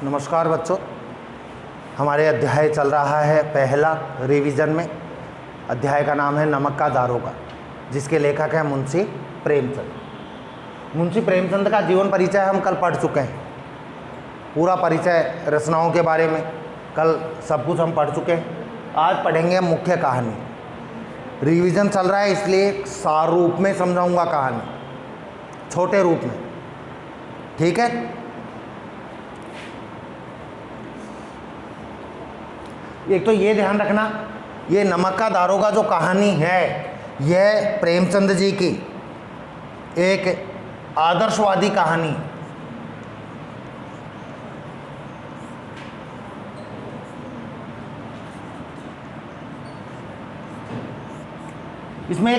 नमस्कार बच्चों, हमारे अध्याय चल रहा है पहला रिवीजन में। अध्याय का नाम है नमक का दारोगा, जिसके लेखक हैं मुंशी प्रेमचंद। मुंशी प्रेमचंद का जीवन परिचय हम कल पढ़ चुके हैं। पूरा परिचय रचनाओं के बारे में कल सब कुछ हम पढ़ चुके हैं। आज पढ़ेंगे मुख्य कहानी। रिवीजन चल रहा है इसलिए सार रूप में समझाऊंगा कहानी, छोटे रूप में, ठीक है। एक तो ये ध्यान रखना, ये नमक का दारोगा जो कहानी है यह प्रेमचंद जी की एक आदर्शवादी कहानी। इसमें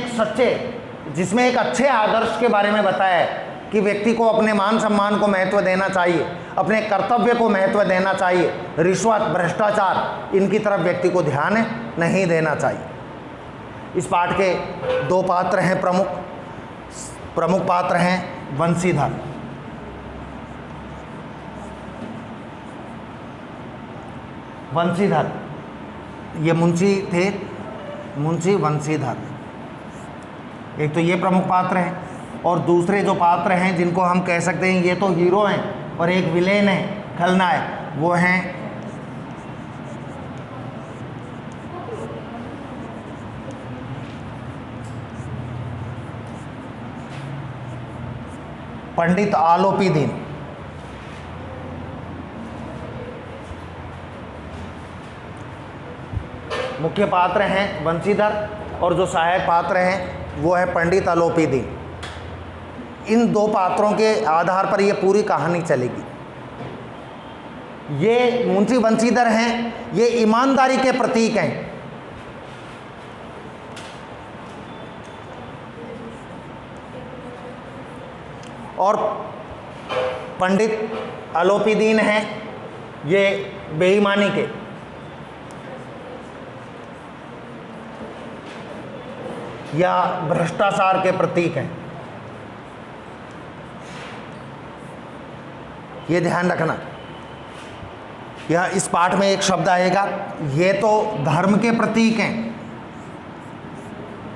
जिसमें एक अच्छे आदर्श के बारे में बताया है कि व्यक्ति को अपने मान सम्मान को महत्व देना चाहिए, अपने कर्तव्य को महत्व देना चाहिए, रिश्वत भ्रष्टाचार इनकी तरफ व्यक्ति को ध्यान नहीं देना चाहिए। इस पाठ के दो पात्र हैं, प्रमुख पात्र हैं वंशीधर। वंशीधर ये मुंशी थे, मुंशी वंशीधर। एक तो ये प्रमुख पात्र हैं और दूसरे जो पात्र हैं जिनको हम कह सकते हैं ये तो हीरो हैं और एक विलेन है, खलनायक, वो हैं पंडित आलोपी दीन। मुख्य पात्र हैं वंशीधर और जो सहायक पात्र हैं वो है पंडित आलोपी दीन। इन दो पात्रों के आधार पर ये पूरी कहानी चलेगी। ये मुंशी वंशीधर हैं, ये ईमानदारी के प्रतीक हैं। और पंडित आलोपी दीन हैं, ये बेईमानी के। या भ्रष्टाचार के प्रतीक हैं। ये ध्यान रखना। यह इस पाठ में एक शब्द आएगा, ये तो धर्म के प्रतीक हैं।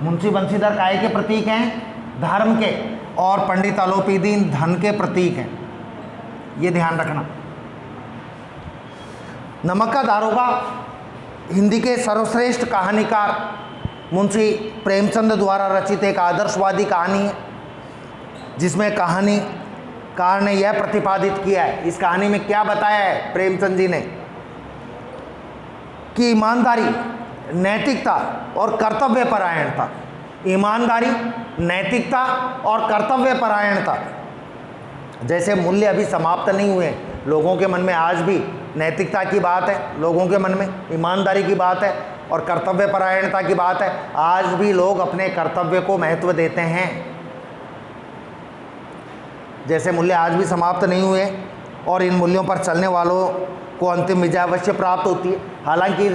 मुंशी वंशीधर काय के प्रतीक हैं? धर्म के। और पंडित आलोपी दीन धन के प्रतीक हैं। ये ध्यान रखना। नमक का दारोगा हिंदी के सर्वश्रेष्ठ कहानीकार मुंशी प्रेमचंद द्वारा रचित एक आदर्शवादी कहानी है, जिसमें कहानीकार ने यह प्रतिपादित किया है, इस कहानी में क्या बताया है प्रेमचंद जी ने, कि ईमानदारी, नैतिकता और कर्तव्य परायणता, ईमानदारी, नैतिकता और कर्तव्य परायणता जैसे मूल्य अभी समाप्त नहीं हुए। लोगों के मन में आज भी नैतिकता की बात है, लोगों के मन में ईमानदारी की बात है और कर्तव्य परायणता की बात है। आज भी लोग अपने कर्तव्य को महत्व देते हैं। जैसे मूल्य आज भी समाप्त नहीं हुए और इन मूल्यों पर चलने वालों को अंतिम विजय अवश्य प्राप्त होती है। हालांकि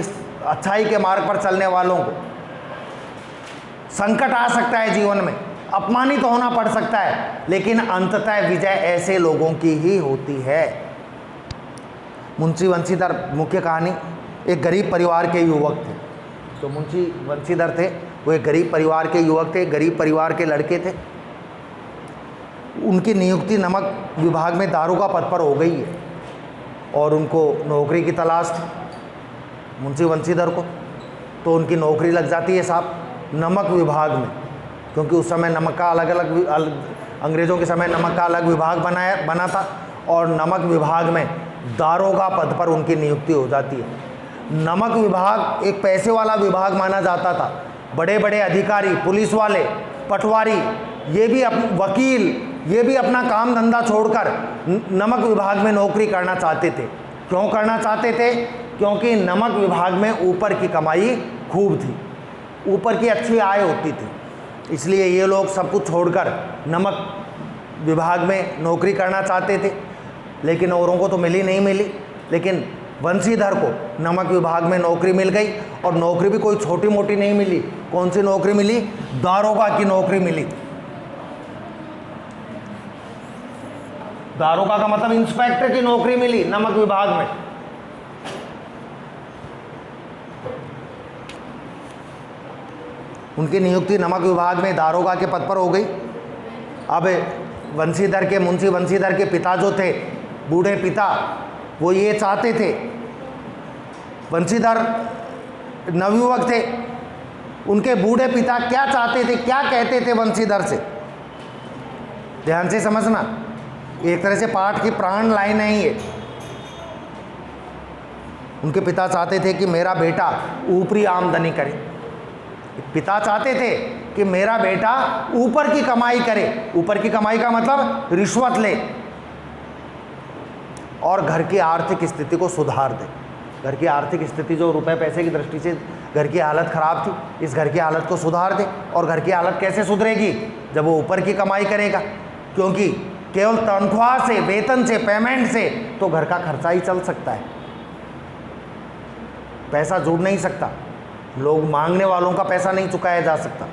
अच्छाई के मार्ग पर चलने वालों को संकट आ सकता है, जीवन में अपमानित होना पड़ सकता है, लेकिन अंततः विजय ऐसे लोगों की ही होती है। मुंशी वंशीधर मुख्य कहानी, एक गरीब परिवार के युवक थे। जो मुंशी वंशीधर थे वो एक गरीब परिवार के युवक थे, गरीब परिवार के लड़के थे। उनकी नियुक्ति नमक विभाग में दारोगा पद पर हो गई है और उनको नौकरी की तलाश थी मुंशी वंशीधर को। तो उनकी नौकरी लग जाती है साहब नमक विभाग में, क्योंकि उस समय नमक का अंग्रेज़ों के समय नमक का अलग विभाग बना था और नमक विभाग में दारोगा पद पर उनकी नियुक्ति हो जाती है। नमक विभाग एक पैसे वाला विभाग माना जाता था। बड़े बड़े अधिकारी, पुलिस वाले, पटवारी, वकील, ये भी अपना काम धंधा छोड़कर नमक विभाग में नौकरी करना चाहते थे। क्यों करना चाहते थे? क्योंकि नमक विभाग में ऊपर की कमाई खूब थी, ऊपर की अच्छी आय होती थी। इसलिए ये लोग सब कुछ छोड़कर नमक विभाग में नौकरी करना चाहते थे। लेकिन औरों को तो नहीं मिली, लेकिन वंशीधर को नमक विभाग में नौकरी मिल गई। और नौकरी भी कोई छोटी मोटी नहीं मिली। कौन सी नौकरी मिली? दारोगा की नौकरी मिली। दारोगा का मतलब इंस्पेक्टर की नौकरी मिली नमक विभाग में। उनकी नियुक्ति नमक विभाग में दारोगा के पद पर हो गई। अब वंशीधर के, मुंशी वंशीधर के पिता जो थे, बूढ़े पिता, वो ये चाहते थे, वंशीधर नवयुवक थे, उनके बूढ़े पिता क्या चाहते थे, क्या कहते थे वंशीधर से, ध्यान से समझना, एक तरह से पाठ की प्राण लाइन है ये। उनके पिता चाहते थे कि मेरा बेटा ऊपरी आमदनी करे। पिता चाहते थे कि मेरा बेटा ऊपर की कमाई करे। ऊपर की कमाई का मतलब रिश्वत ले और घर की आर्थिक स्थिति को सुधार दे। घर की आर्थिक स्थिति जो रुपए पैसे की दृष्टि से घर की हालत खराब थी, इस घर की हालत को सुधार दे। और घर की हालत कैसे सुधरेगी? जब वो ऊपर की कमाई करेगा, क्योंकि केवल तनख्वाह से, वेतन से, पेमेंट से तो घर का खर्चा ही चल सकता है, पैसा जुड़ नहीं सकता, लोग मांगने वालों का पैसा नहीं चुकाया जा सकता।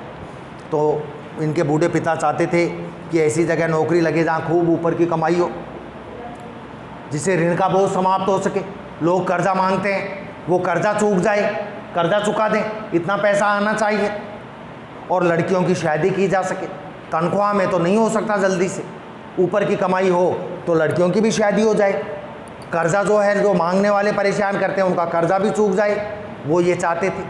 तो इनके बूढ़े पिता चाहते थे कि ऐसी जगह नौकरी लगे जहाँ खूब ऊपर की कमाई हो, जिससे ऋण का बोझ समाप्त हो सके। लोग कर्जा मांगते हैं, वो कर्जा चूक जाए, कर्जा चुका दें, इतना पैसा आना चाहिए, और लड़कियों की शादी की जा सके। तनख्वाह में तो नहीं हो सकता जल्दी से, ऊपर की कमाई हो तो लड़कियों की भी शादी हो जाए, कर्जा जो है, जो मांगने वाले परेशान करते हैं उनका कर्जा भी चूक जाए, वो ये चाहते थे।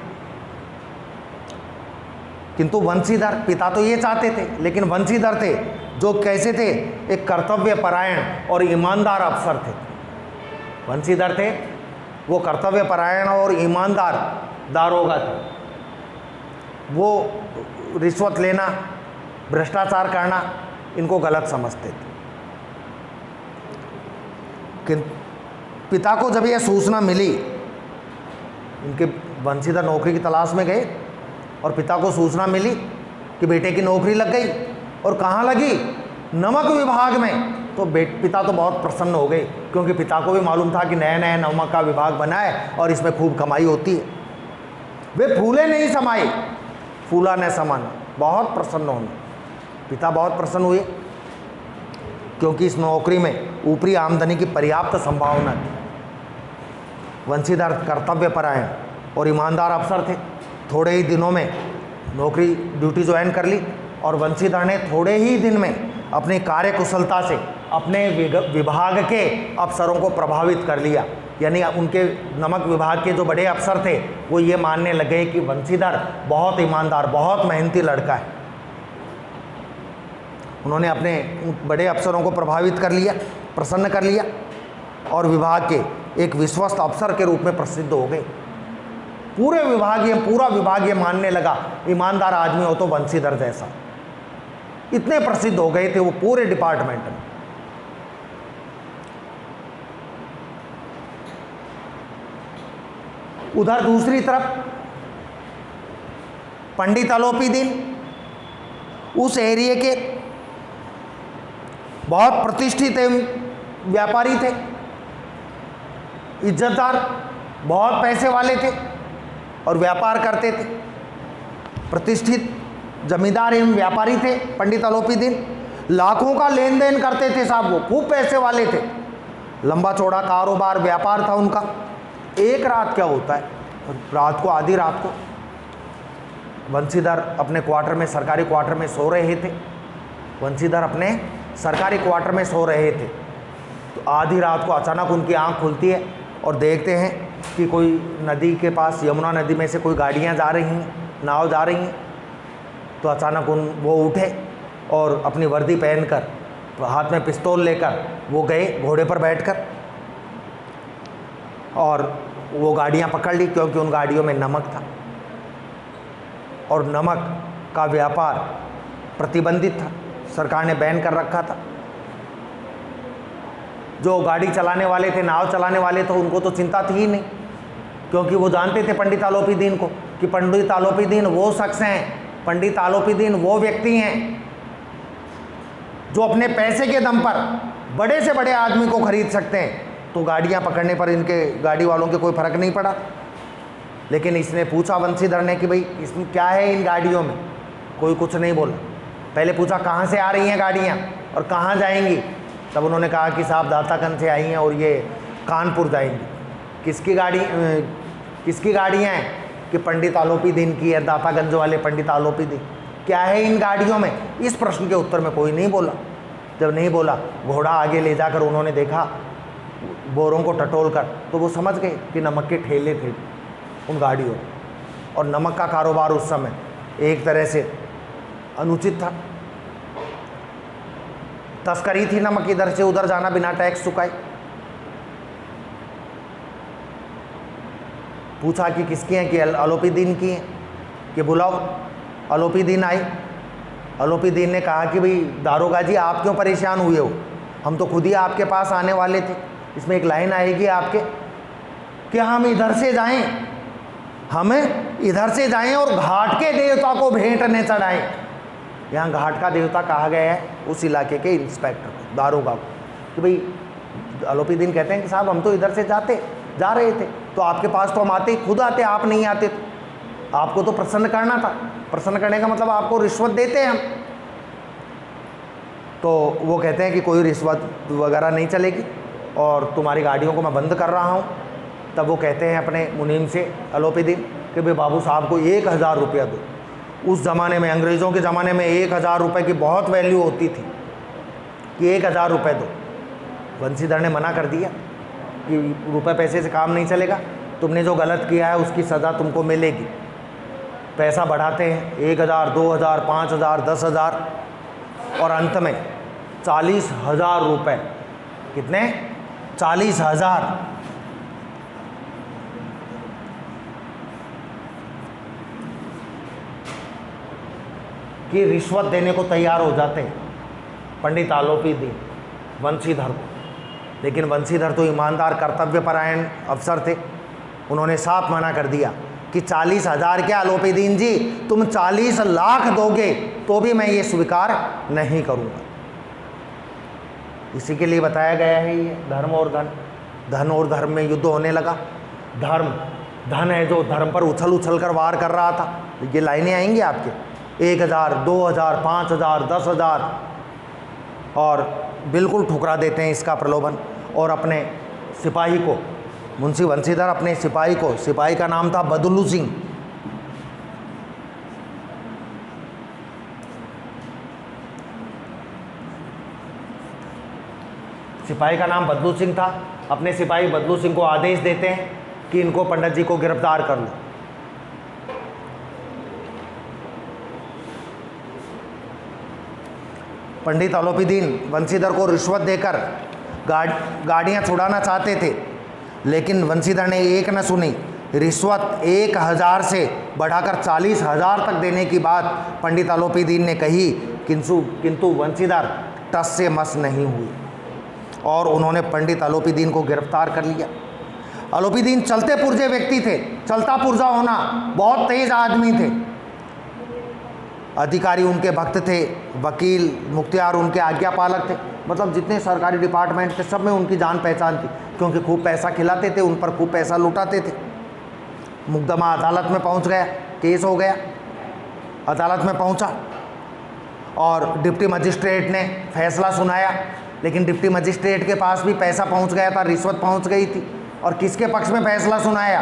किंतु वंशीधर पिता तो ये चाहते थे, लेकिन वंशीधर थे जो कैसे थे, एक कर्तव्य परायण और ईमानदार अफसर थे। वंशीधर थे वो कर्तव्य परायण और ईमानदार दारोगा थे। वो रिश्वत लेना, भ्रष्टाचार करना इनको गलत समझते थे। किंतु पिता को जब यह सूचना मिली, इनके वंशीधर नौकरी की तलाश में गए और पिता को सूचना मिली कि बेटे की नौकरी लग गई, और कहाँ लगी? नमक विभाग में। तो पिता तो बहुत प्रसन्न हो गए, क्योंकि पिता को भी मालूम था कि नया नया नमक का विभाग बना है और इसमें खूब कमाई होती है। वे फूले नहीं समाये, फूला न समान, बहुत प्रसन्न होने। पिता बहुत प्रसन्न हुए, क्योंकि इस नौकरी में ऊपरी आमदनी की पर्याप्त संभावना थी। वंशीधर कर्तव्य परायण और ईमानदार अफसर थे। थोड़े ही दिनों में नौकरी ड्यूटी ज्वाइन कर ली, और वंशीधर ने थोड़े ही दिन में अपनी कार्यकुशलता से अपने विभाग के अफसरों को प्रभावित कर लिया। यानी उनके नमक विभाग के जो बड़े अफसर थे वो ये मानने लगे कि वंशीधर बहुत ईमानदार, बहुत मेहनती लड़का है। उन्होंने अपने बड़े अफसरों को प्रभावित कर लिया, प्रसन्न कर लिया, और विभाग के एक विश्वस्त अफसर के रूप में प्रसिद्ध हो गए। पूरा विभाग ये मानने लगा, ईमानदार आदमी हो तो वंशीधर जैसा। इतने प्रसिद्ध हो गए थे वो पूरे डिपार्टमेंट में। उधर दूसरी तरफ पंडित आलोपीदीन उस एरिया के बहुत प्रतिष्ठित व्यापारी थे, इज्जतदार, बहुत पैसे वाले थे और व्यापार करते थे। प्रतिष्ठित जमींदार एवं व्यापारी थे पंडित आलोपीदीन। लाखों का लेन देन करते थे साहब, वो खूब पैसे वाले थे। लंबा चौड़ा कारोबार, व्यापार था उनका। एक रात क्या होता है, रात को, आधी रात को, वंशीधर अपने क्वार्टर में, सरकारी क्वार्टर में सो रहे थे। वंशीधर अपने सरकारी क्वार्टर में सो रहे थे, तो आधी रात को अचानक उनकी आंख खुलती है और देखते हैं कि कोई नदी के पास, यमुना नदी में से कोई गाड़ियां जा रही हैं, नाव जा रही हैं। तो अचानक वो उठे और अपनी वर्दी पहनकर, हाथ में पिस्तौल लेकर वो गए घोड़े पर बैठकर, और वो गाड़ियां पकड़ ली, क्योंकि उन गाड़ियों में नमक था और नमक का व्यापार प्रतिबंधित था, सरकार ने बैन कर रखा था। जो गाड़ी चलाने वाले थे, नाव चलाने वाले थे, उनको तो चिंता थी ही नहीं, क्योंकि वो जानते थे पंडित आलोपीदीन को कि पंडित आलोपीदीन वो शख्स हैं, पंडित आलोपीदीन वो व्यक्ति हैं जो अपने पैसे के दम पर बड़े से बड़े आदमी को खरीद सकते हैं। तो गाड़ियां पकड़ने पर इनके गाड़ी वालों के कोई फर्क नहीं पड़ा। लेकिन इसने पूछा वंशीधर ने कि भाई इसमें क्या है इन गाड़ियों में? कोई कुछ नहीं बोला। पहले पूछा कहाँ से आ रही हैं गाड़ियाँ और कहाँ जाएंगी? तब उन्होंने कहा कि साहब दातागंज से आई हैं और ये कानपुर जाएंगी। किसकी गाड़ियाँ हैं? कि पंडित आलोपी दीन की है, दातागंज वाले पंडित आलोपी दीन। क्या है इन गाड़ियों में? इस प्रश्न के उत्तर में कोई नहीं बोला। जब नहीं बोला, घोड़ा आगे ले जाकर उन्होंने देखा बोरों को टटोल कर, तो वो समझ गए कि नमक के ठेले थे उन गाड़ियों में, और नमक का कारोबार उस समय एक तरह से अनुचित था। तस्करी थी नमक, इधर से उधर जाना बिना टैक्स चुकाए। पूछा कि किसकी हैं? कि आलोपी दीन की हैं। कि बुलाओ। आलोपी दीन आई। आलोपी दीन ने कहा कि भाई दारोगा जी, आप क्यों परेशान हुए हो? हम तो खुद ही आपके पास आने वाले थे। इसमें एक लाइन आएगी आपके कि हम इधर से जाएं, हमें इधर से जाएं और घाट के देवता को भेंट न चढ़ाएं। यहाँ घाट का देवता कहा गया है उस इलाके के इंस्पेक्टर को, दारोगा को, कि भाई आलोपी दीन कहते हैं कि साहब हम तो इधर से जा रहे थे, तो आपके पास तो हम आते, खुद आते, आप नहीं आते। तो आपको तो प्रसन्न करना था। प्रसन्न करने का मतलब आपको रिश्वत देते हैं हम। तो वो कहते हैं कि कोई रिश्वत वगैरह नहीं चलेगी और तुम्हारी गाड़ियों को मैं बंद कर रहा हूँ। तब वो कहते हैं अपने मुनीम से, आलोपी दीन, कि भाई बाबू साहब को 1000 रुपया दो। उस ज़माने में, अंग्रेज़ों के ज़माने में 1000 रुपये की बहुत वैल्यू होती थी, कि 1000 रुपये दो। बंसीधर ने मना कर दिया कि रुपए पैसे से काम नहीं चलेगा, तुमने जो गलत किया है उसकी सज़ा तुमको मिलेगी। पैसा बढ़ाते हैं, 1000, 2000, 5000, 10,000 और अंत में 40,000 रुपये। कितने? 40,000। की रिश्वत देने को तैयार हो जाते हैं पंडित आलोपी दीन वंशीधर को। लेकिन वंशीधर तो ईमानदार, कर्तव्यपरायण अफसर थे। उन्होंने साफ मना कर दिया कि 40,000 क्या आलोपी दीन जी, तुम 40 लाख दोगे तो भी मैं ये स्वीकार नहीं करूँगा। इसी के लिए बताया गया है ये धर्म और धन। धन और धर्म में युद्ध होने लगा। धन है जो धर्म पर उछल कर वार कर रहा था। ये लाइनें आएंगी आपके, 1000, 2000, 5000, 10,000, और बिल्कुल ठुकरा देते हैं इसका प्रलोभन। और अपने सिपाही को, मुंशी वंशीधर अपने सिपाही को, सिपाही का नाम था बदलू सिंह, सिपाही का नाम बदलू सिंह था। अपने सिपाही बदलू सिंह को आदेश देते हैं कि इनको पंडित जी को गिरफ्तार कर लो। पंडित आलोपी दीन वंशीधर को रिश्वत देकर गाड़ियाँ छुड़ाना चाहते थे, लेकिन वंशीधर ने एक न सुनी। रिश्वत 1000 से बढ़ाकर 40,000 तक देने की बात पंडित आलोपी दीन ने कही, किंतु वंशीधर टस से मस नहीं हुई और उन्होंने पंडित आलोपी दीन को गिरफ्तार कर लिया। आलोपी दीन चलते पुर्जे व्यक्ति थे, चलता पुर्जा होना, बहुत तेज आदमी थे। अधिकारी उनके भक्त थे, वकील मुख्तियार उनके आज्ञा पालक थे। मतलब जितने सरकारी डिपार्टमेंट थे सब में उनकी जान पहचान थी, क्योंकि खूब पैसा खिलाते थे, उन पर खूब पैसा लुटाते थे। मुकदमा अदालत में पहुंच गया, केस हो गया, अदालत में पहुंचा और डिप्टी मजिस्ट्रेट ने फैसला सुनाया। लेकिन डिप्टी मजिस्ट्रेट के पास भी पैसा पहुंच गया था, रिश्वत पहुंच गई थी। और किसके पक्ष में फैसला सुनाया?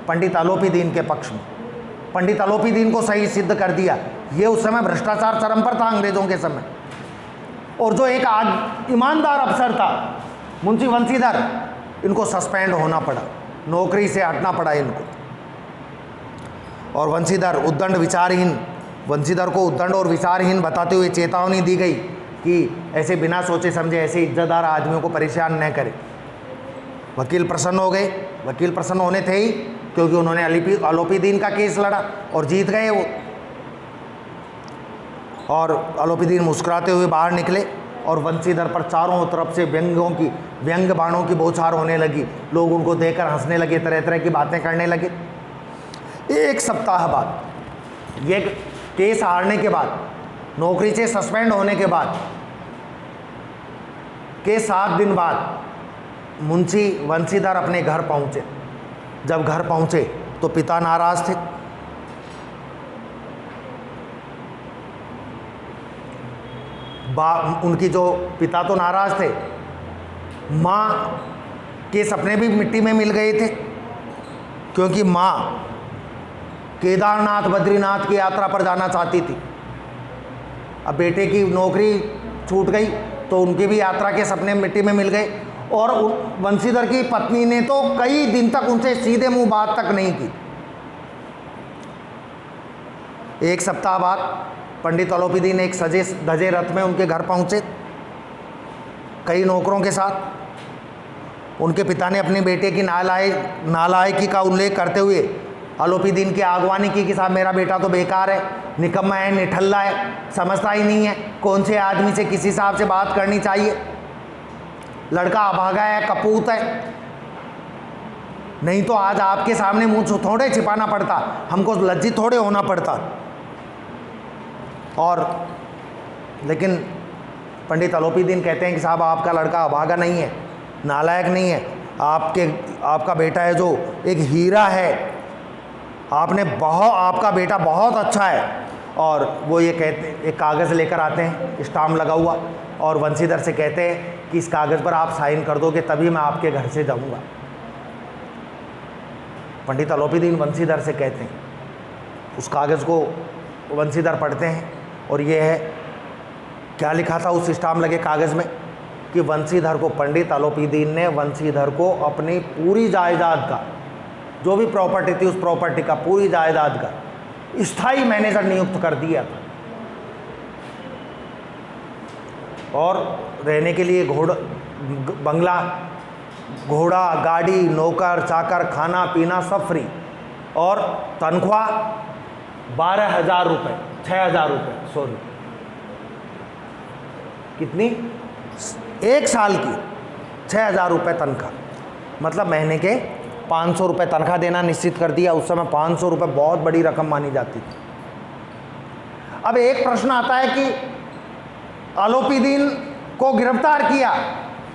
पंडित आलोपी दीन के पक्ष में। पंडित आलोपी दीन को सही सिद्ध कर दिया। ये उस समय भ्रष्टाचार चरम पर था अंग्रेजों के समय। और जो एक ईमानदार अफसर था मुंशी वंशीधर, इनको सस्पेंड होना पड़ा, नौकरी से हटना पड़ा इनको। और वंशीधर को उद्दंड और विचारहीन बताते हुए चेतावनी दी गई कि ऐसे बिना सोचे समझे ऐसे इज्जतदार आदमियों को परेशान न करें। वकील प्रसन्न हो गए। वकील प्रसन्न होने थे ही, क्योंकि उन्होंने आलोपी दीन का केस लड़ा और जीत गए वो। और आलोपी दीन मुस्कुराते हुए बाहर निकले और वंशीधर पर चारों तरफ से व्यंग बाणों की बौछार होने लगी। लोग उनको देखकर हंसने लगे, तरह तरह की बातें करने लगे। एक सप्ताह बाद, ये केस हारने के बाद, नौकरी से सस्पेंड होने के बाद के 7 दिन बाद मुंशी वंशीधर अपने घर पहुंचे। जब घर पहुंचे तो पिता नाराज थे। उनकी जो पिता तो नाराज़ थे, माँ के सपने भी मिट्टी में मिल गए थे, क्योंकि माँ केदारनाथ बद्रीनाथ की यात्रा पर जाना चाहती थी। अब बेटे की नौकरी छूट गई तो उनके भी यात्रा के सपने मिट्टी में मिल गए। और वंशीधर की पत्नी ने तो कई दिन तक उनसे सीधे मुंह बात तक नहीं की। एक सप्ताह बाद पंडित अलोपीदीन एक सजे धजे रथ में उनके घर पहुंचे, कई नौकरों के साथ। उनके पिता ने अपने बेटे की नालायकी का उल्लेख करते हुए अलोपीदीन की आगवानी की कि साहब मेरा बेटा तो बेकार है, निकम्मा है, निठल्ला है, समझता ही नहीं है कौन से आदमी से किस हिसाब से बात करनी चाहिए, लड़का अभागा है, कपूत है। नहीं तो आज आपके सामने मुंह थोड़े छिपाना पड़ता, हमको लज्जित थोड़े होना पड़ता। और लेकिन पंडित अलोपीदीन कहते हैं कि साहब आपका लड़का अभागा नहीं है, नालायक नहीं है, आपका बेटा है जो एक हीरा है, आपका बेटा बहुत अच्छा है। और वो ये कहते, एक कागज़ लेकर आते हैं स्टाम्प लगा हुआ, और वंशीधर से कहते हैं कि इस कागज़ पर आप साइन कर दोगे तभी मैं आपके घर से जाऊंगा। पंडित अलोपीदीन वंशीधर से कहते हैं, उस कागज़ को वंशीधर पढ़ते हैं और ये है, क्या लिखा था उस स्टाम्प लगे कागज़ में कि वंशीधर को, पंडित अलोपीदीन ने वंशीधर को अपनी पूरी जायदाद का, जो भी प्रॉपर्टी थी उस प्रॉपर्टी का, पूरी जायदाद का स्थायी मैनेजर नियुक्त कर दिया था। और रहने के लिए बंगला, घोड़ा, गाड़ी, नौकर चाकर, खाना पीना सब फ्री, और तनख्वाह 12,000 रुपये, 6,000 रुपये, सॉरी कितनी, एक साल की 6,000 रुपये तनख्वाह, मतलब महीने के 500 रुपये तनख्वाह देना निश्चित कर दिया। उस समय 500 रुपये बहुत बड़ी रकम मानी जाती थी। अब एक प्रश्न आता है कि अलोपीदीन को गिरफ्तार किया,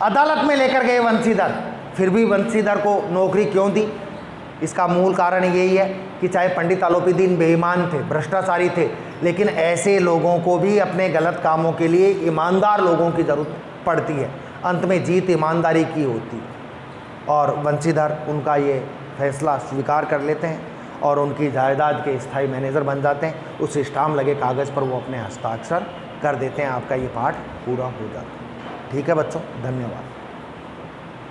अदालत में लेकर गए वंशीधर, फिर भी वंशीधर को नौकरी क्यों दी? इसका मूल कारण यही है कि चाहे पंडित अलोपीदीन बेईमान थे, भ्रष्टाचारी थे, लेकिन ऐसे लोगों को भी अपने गलत कामों के लिए ईमानदार लोगों की ज़रूरत पड़ती है। अंत में जीत ईमानदारी की होती है। और वंशीधर उनका ये फैसला स्वीकार कर लेते हैं और उनकी जायदाद के स्थायी मैनेजर बन जाते हैं। उस स्टाम्प लगे कागज़ पर वो अपने हस्ताक्षर कर देते हैं। आपका ये पाठ पूरा हो जाता है। ठीक है बच्चों, धन्यवाद।